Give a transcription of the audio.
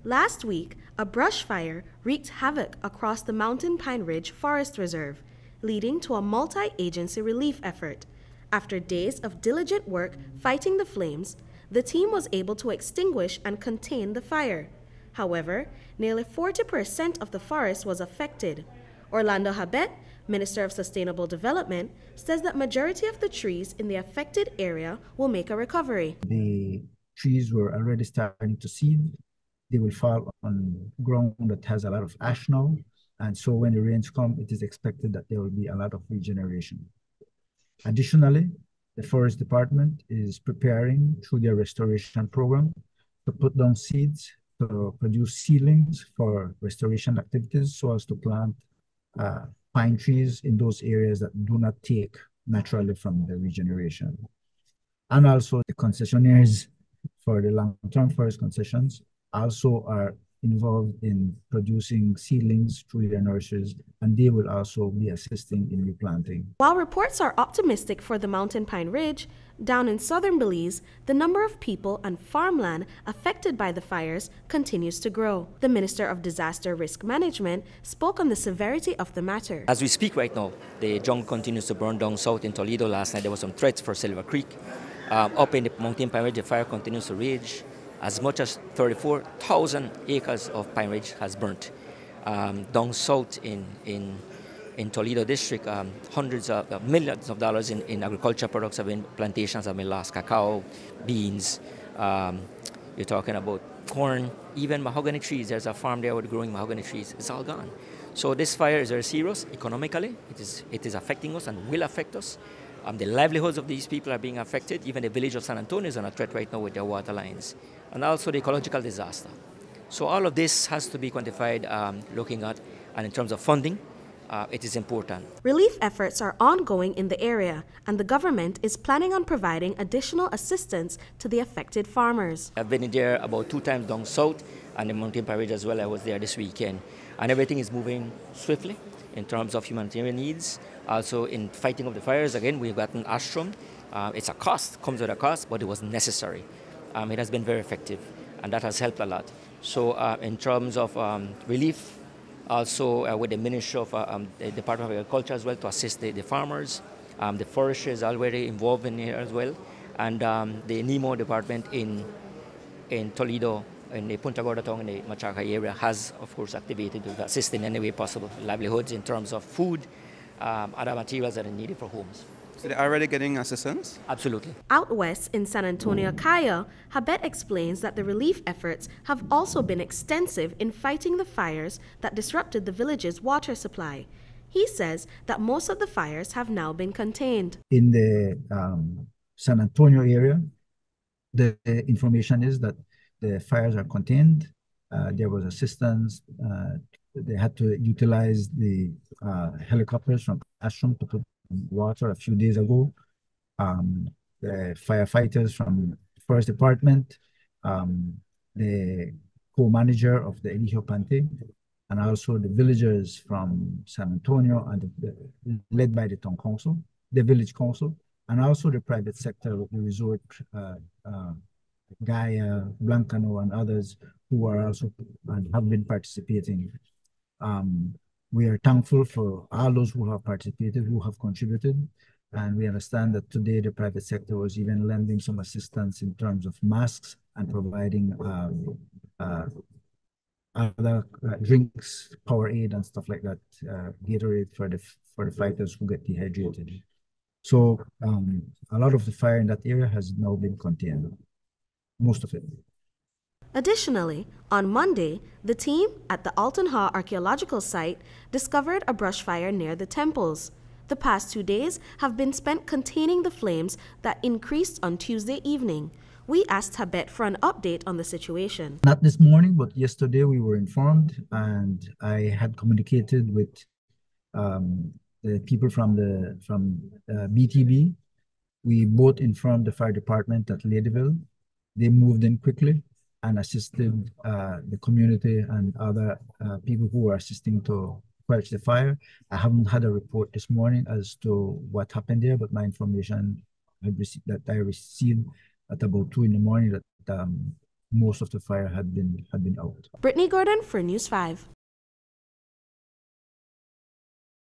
Last week, a brush fire wreaked havoc across the Mountain Pine Ridge Forest Reserve, leading to a multi-agency relief effort. After days of diligent work fighting the flames, the team was able to extinguish and contain the fire. However, nearly 40% of the forest was affected. Orlando Habet, Minister of Sustainable Development, says that majority of the trees in the affected area will make a recovery. The trees were already starting to seed. They will fall on ground that has a lot of ash now. And so when the rains come, it is expected that there will be a lot of regeneration. Additionally, the Forest Department is preparing through their restoration program to put down seeds to produce seedlings for restoration activities so as to plant pine trees in those areas that do not take naturally from the regeneration. And also the concessionaires for the long-term forest concessions also are involved in producing seedlings through their nurseries, and they will also be assisting in replanting. While reports are optimistic for the Mountain Pine Ridge, down in southern Belize, the number of people and farmland affected by the fires continues to grow. The Minister of Disaster Risk Management spoke on the severity of the matter. As we speak right now, the jungle continues to burn down south in Toledo. Last night there were some threats for Silver Creek. Up in the Mountain Pine Ridge, the fire continues to rage. As much as 34,000 acres of pine ridge has burnt. Down south in Toledo District, hundreds of millions of dollars in agriculture products have been, plantations have been lost, cacao, beans, you're talking about corn, even mahogany trees. There's a farm there with growing mahogany trees. It's all gone. So this fire is very serious economically. It is affecting us and will affect us. The livelihoods of these people are being affected. Even the village of San Antonio is under threat right now with their water lines. And also the ecological disaster. So all of this has to be quantified, looking at, and in terms of funding, it is important. Relief efforts are ongoing in the area, and the government is planning on providing additional assistance to the affected farmers. I've been there about 2 times down south, and the Mountain Pine Ridge as well. I was there this weekend. And everything is moving swiftly in terms of humanitarian needs. Also in fighting of the fires, again, we've gotten Astrum. It's a cost, comes with a cost, but it was necessary. It has been very effective, and that has helped a lot. So in terms of relief, also with the Ministry of the Department of Agriculture as well to assist the farmers. The forestry is already involved in here as well. And the NEMO department in Toledo, in the Punta Gorda town, in the Machaca area, has, of course, activated to assist in any way possible livelihoods in terms of food, other materials that are needed for homes. So they're already getting assistance? Absolutely. Out west in San Antonio, Kaya, Habet explains that the relief efforts have also been extensive in fighting the fires that disrupted the village's water supply. He says that most of the fires have now been contained. In the San Antonio area, the information is that the fires are contained. There was assistance. They had to utilize the helicopters from Astrum to put water a few days ago. The firefighters from the Forest Department, the co-manager of the Eligio Pante, and also the villagers from San Antonio, and led by the town council, the village council, and also the private sector, the resort, Gaia, Blancano, and others who are also and have been participating. We are thankful for all those who have participated, who have contributed, and we understand that today the private sector was even lending some assistance in terms of masks and providing other drinks, Powerade, and stuff like that, Gatorade for the fighters who get dehydrated. So a lot of the fire in that area has now been contained, most of it. Additionally, on Monday, the team at the Alton Hall archaeological site discovered a brush fire near the temples. The past 2 days have been spent containing the flames that increased on Tuesday evening. We asked Habet for an update on the situation. Not this morning, but yesterday we were informed, and I had communicated with the people from BTB. We both informed the fire department at Ladyville. They moved in quickly and assisted the community and other people who were assisting to quench the fire. I haven't had a report this morning as to what happened there, but my information that I received at about 2 in the morning that most of the fire had been out. Brittany Gordon for News 5.